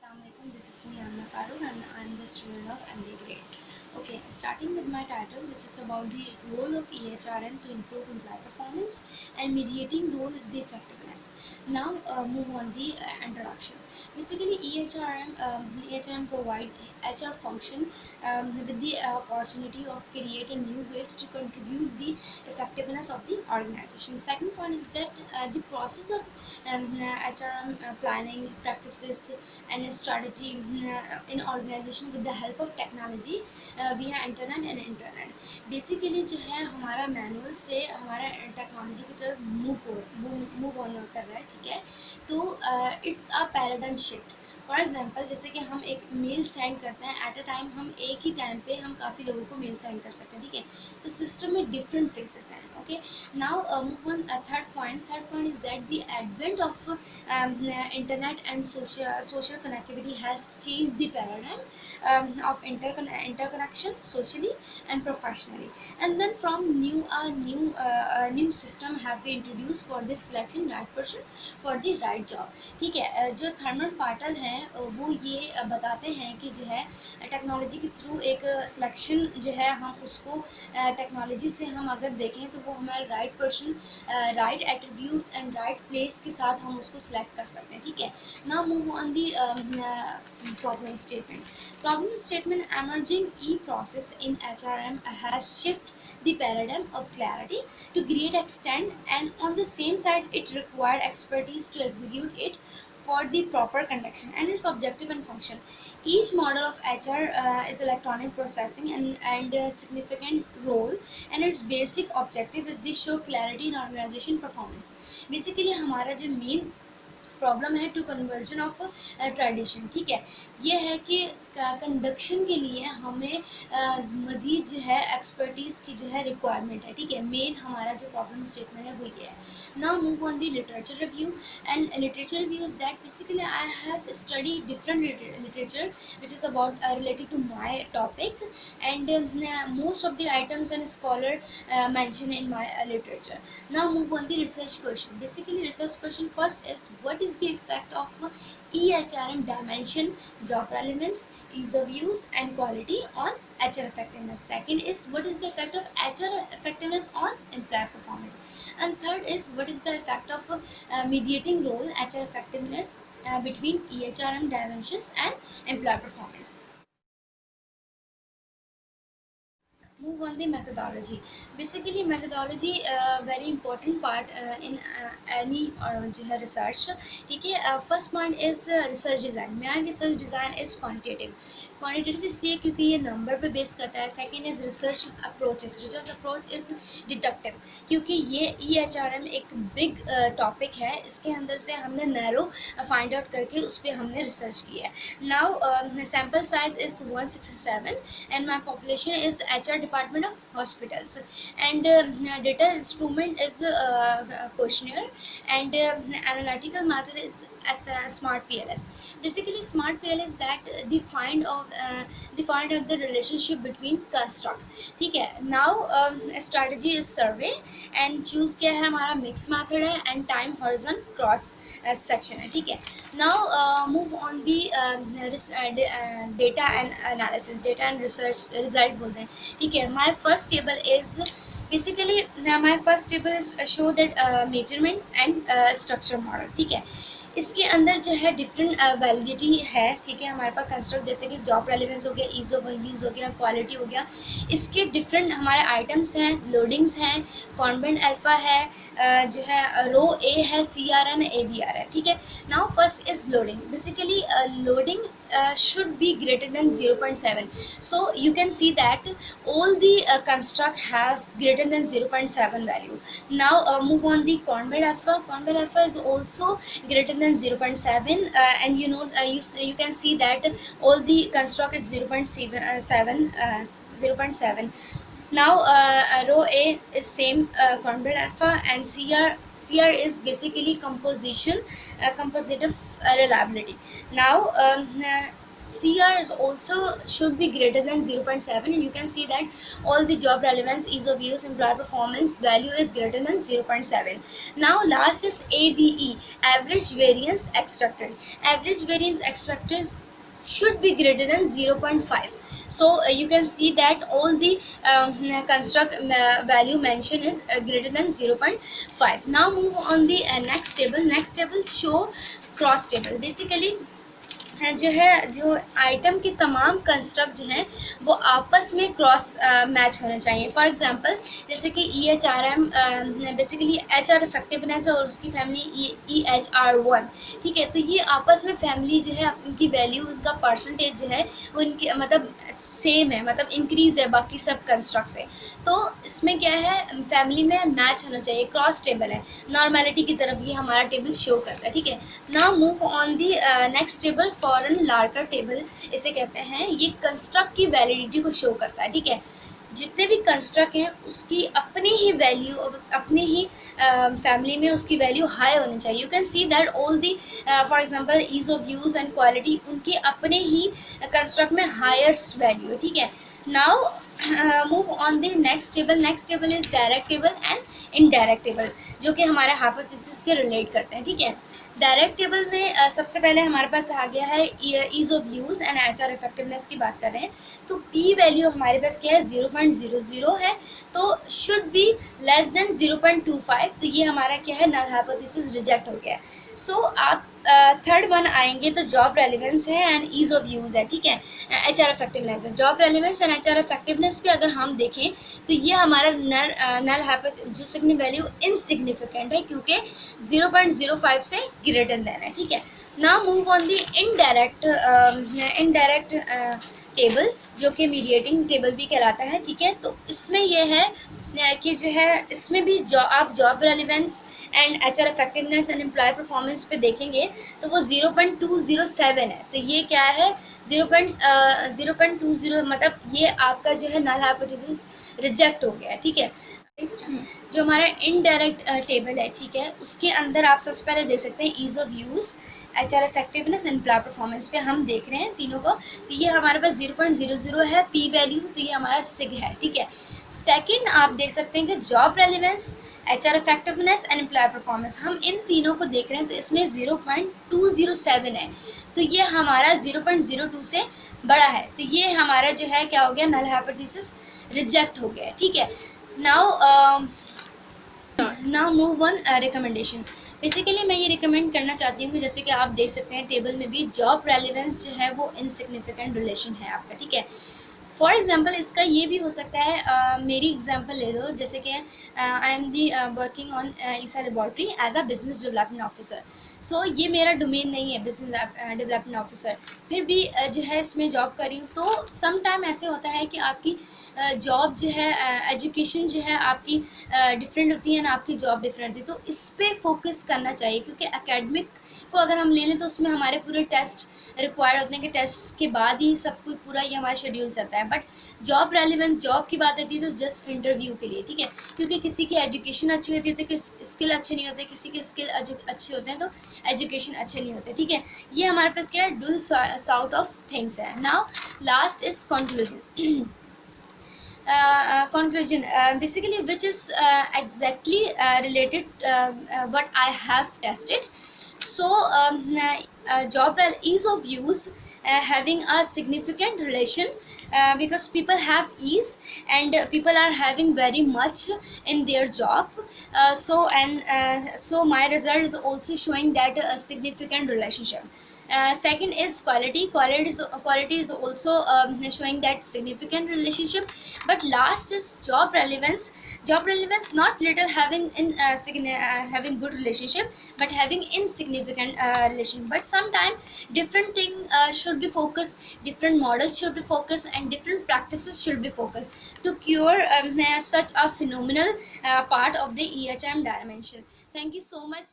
Assalamualaikum. This is me Amna Farooq and I'm the student of MBA grade. Okay, starting with my title, which is about the role of EHRM to improve employee performance, and mediating role is the effectiveness. Now, move on the introduction. Basically, EHRM provide HR function with the opportunity of creating new ways to contribute the effectiveness of the organization. Second point is that the process of HRM planning practices and strategy in organization with the help of technology via internet and internet basically जो है हमारा manual से हमारा technology की तरफ move on कर रहा है, ठीक है। तो it's a paradigm shift. For example, जैसे कि हम एक मेल सेंड करते हैं एट अ टाइम, हम एक ही टाइम पे हम काफ़ी लोगों को मेल सेंड कर सकते हैं, ठीक है। तो सिस्टम में डिफरेंट फेसेस हैं। Okay, now move on third point is that the advent of internet and social connectivity has changed the paradigm of interconnection socially and professionally. And then from new system have been introduced for this selection right person for the right job, ठीक है। जो thermal portal हैं वो ये बताते हैं कि जो है टेक्नोलॉजी के थ्रू एक सिलेक्शन जो है हम उसको टेक्नोलॉजी से हम अगर देखें तो वो हमारे right person, right attributes and right place के साथ हम उसको सिलेक्ट कर सकते हैं, ठीक है। Now move on the problem statement emerging e-process in HRM has shifted the paradigm of clarity to great extent, and on the same side it required expertise to execute it for the proper conduction and its objective and function. Each model of HR is electronic processing and a significant role, and its basic objective is the show clarity in organization performance. Basically हमारा जो main problem है to conversion of tradition, ठीक है। ये है कि conduction के लिए हमें मज़ीद जो है एक्सपर्टीज़ की जो है रिक्वायरमेंट है, ठीक है। मेन हमारा जो प्रॉब्लम स्टेटमेंट है वो ये है। Now move on the literature review, and literature review is that basically I have study different literature which is about related to my topic, and most of the items and scholar mentioned in my literature. Now move on the research question. Basically research question first is what is the effect of EHRM dimension, job relevance, ease of use and quality on HR effectiveness. Second is what is the effect of HR effectiveness on employer performance. And third is what is the effect of mediating role HR effectiveness between EHRM dimensions and employer performance. Move on the methodology. Basically methodology very important part in any जो है research, ठीक है। First point is research design. मेरा research design is quantitative इसलिए क्योंकि ये number पे base करता है। Second is research approach is deductive क्योंकि ये EHRM एक बिग टॉपिक है, इसके अंदर से हमने नैरो फाइंड आउट करके उस पर हमने रिसर्च की है। Now sample size is 167 and my population is HR department of hospitals, and data instrument is questionnaire, and analytical method is as smart PLS. Basically smart PLS that defined of the relationship between construct, ठीक है। now strategy is survey, and choose क्या है हमारा mix method है, and time horizon cross section है, ठीक है। now move on the data and analysis, data and research result बोलते हैं, ठीक है। my first table is basically my first table is show that measurement and structure model, ठीक है। इसके अंदर जो है डिफरेंट वैलिडिटी है, ठीक है। हमारे पास कंस्ट्रक्ट जैसे कि जॉब रेलिवेंस हो गया, ईज ऑफ यूज़ हो गया, क्वालिटी हो गया। इसके डिफरेंट हमारे आइटम्स हैं, लोडिंग्स हैं, कॉन्वेंट अल्फ़ा है, जो है रो ए है, CRM है, ABR है, ठीक है। Now first is loading. Basically loading should be greater than 0.7, so you can see that all the construct have greater than 0.7 value. Now move on the convert alpha is also greater than 0.7, and you can see that all the construct is 0.7. Now row A is same convert alpha, and CR is basically compositive reliability. Now CR is also should be greater than 0.7, and you can see that all the job relevance, ease of use, employer performance value is greater than 0.7. Now last is AVE, average variance extracted. Average variance extracted should be greater than 0.5. So you can see that all the construct value mentioned is greater than 0.5. Now move on the next table. Next table show cross table. Basically जो है, जो item के तमाम construct जो हैं वो आपस में क्रॉस मैच होने चाहिए. फॉर एग्जांपल जैसे कि EHRM बेसिकली HR इफेक्टिवनेस और उसकी फैमिली EHR1, ठीक है. तो ये आपस में फैमिली जो है उनकी वैल्यू, उनका परसेंटेज जो है उनके मतलब सेम है, मतलब इंक्रीज है बाकी सब कंस्ट्रक्ट से. तो इसमें क्या है, फैमिली में मैच होना चाहिए, क्रॉस टेबल है, नॉर्मेलिटी की तरफ ये हमारा टेबल शो करता है, ठीक है. Now move on the next table, foreign lurker table इसे कहते हैं. ये कंस्ट्रक्ट की वैलिडिटी को शो करता है, ठीक है. जितने भी कंस्ट्रक्ट हैं उसकी अपनी ही वैल्यू और अपनी ही फैमिली में उसकी वैल्यू हाई होनी चाहिए. You can see that all the for example ease of use and quality उनके अपने ही कंस्ट्रक्ट में हाईएस्ट वैल्यू है, ठीक है. Now move on the next table. Next table is direct table and indirect table, जो कि हमारे हाइपोथेसिस से रिलेट करते हैं, ठीक है. डायरेक्ट टेबल में सबसे पहले हमारे पास आ गया है ease of use and HR effectiveness की बात कर रहे हैं. तो P वैल्यू हमारे पास क्या है, 0.00 है. तो शुड बी लेस देन 0.25. तो ये हमारा क्या है, नल हाइपोथेसिस रिजेक्ट हो गया है. सो आप थर्ड वन आएंगे तो जॉब रेलिवेंस है एंड ईज ऑफ यूज़ है, ठीक है. HR इफेक्टिवनेस है. Job relevance and HR effectiveness पे अगर हम देखें तो ये हमारा नल हाइपोथेसिस वैल्यू इनसिग्निफिकेंट है क्योंकि 0.05 से ग्रेटर देन है, ठीक है. Now move on the indirect table, जो कि मीडिएटिंग टेबल भी कहलाता है, ठीक है. तो इसमें यह है कि जो है इसमें भी आप job relevance and HR effectiveness and employ performance पे देखेंगे तो वो 0.207 है. तो ये क्या है, 0.20, मतलब ये आपका जो है नल हाइपोथेसिस रिजेक्ट हो गया है, ठीक है. जो हमारा इनडायरेक्ट टेबल है, ठीक है, उसके अंदर आप सबसे पहले देख सकते हैं ease of use, HR effectiveness and employ performance पे हम देख रहे हैं तीनों को. तो ये हमारे पास 0.00 है P वैल्यू, तो ये हमारा सिग है, ठीक है. सेकंड आप देख सकते हैं कि job relevance, HR effectiveness and employ performance, हम इन तीनों को देख रहे हैं. तो इसमें 0.207 है, तो ये हमारा 0.02 से बड़ा है. तो ये हमारा जो है क्या हो गया, नल हाइपोथेसिस रिजेक्ट हो गया, ठीक है. Now move on recommendation. Basically मैं ये रिकमेंड करना चाहती हूँ कि जैसे कि आप देख सकते हैं टेबल में भी जॉब रेलिवेंस जो है वो इनसिग्निफिकेंट रिलेशन है आपका, ठीक है. फॉर एग्जाम्पल इसका ये भी हो सकता है, मेरी एग्जाम्पल ले लो, जैसे कि I am the working on ईसा laboratory as a business development officer. So ये मेरा डोमेन नहीं है बिजनेस डेवलपमेंट ऑफिसर, फिर भी जो है इसमें जॉब कर रही हूँ. तो सम टाइम ऐसे होता है कि आपकी जॉब जो है, एजुकेशन जो है आपकी डिफरेंट होती है ना, आपकी जॉब डिफरेंट होती है. तो इस पर फोकस करना चाहिए क्योंकि एकेडमिक को अगर हम ले लें तो उसमें हमारे पूरे टेस्ट रिक्वायर्ड होते हैं कि टेस्ट के बाद ही सब कुछ पूरा ये हमारा शेड्यूल चलता है. बट जॉब रेलिवेंट जॉब की बात आती है तो जस्ट इंटरव्यू के लिए, ठीक है. क्योंकि किसी की एजुकेशन अच्छी होती है तो स्किल अच्छे नहीं होते, किसी के स्किल अच्छे होते हैं तो एजुकेशन अच्छे नहीं होते, ठीक है. ये हमारे पास क्या है, डुअल सॉर्ट ऑफ थिंग्स है. Now last is conclusion. Conclusion, basically which is exactly related what I have tested. So job ease of use having a significant relation because people have ease and people are having very much in their job. So my result is also showing that a significant relationship. Second is quality. Quality is also showing that significant relationship. But last is job relevance. Job relevance not little having having good relationship, but having insignificant relation. But sometimes different thing should be focused, different models should be focused, and different practices should be focused to cure such a phenomenal part of the EHM dimension. Thank you so much.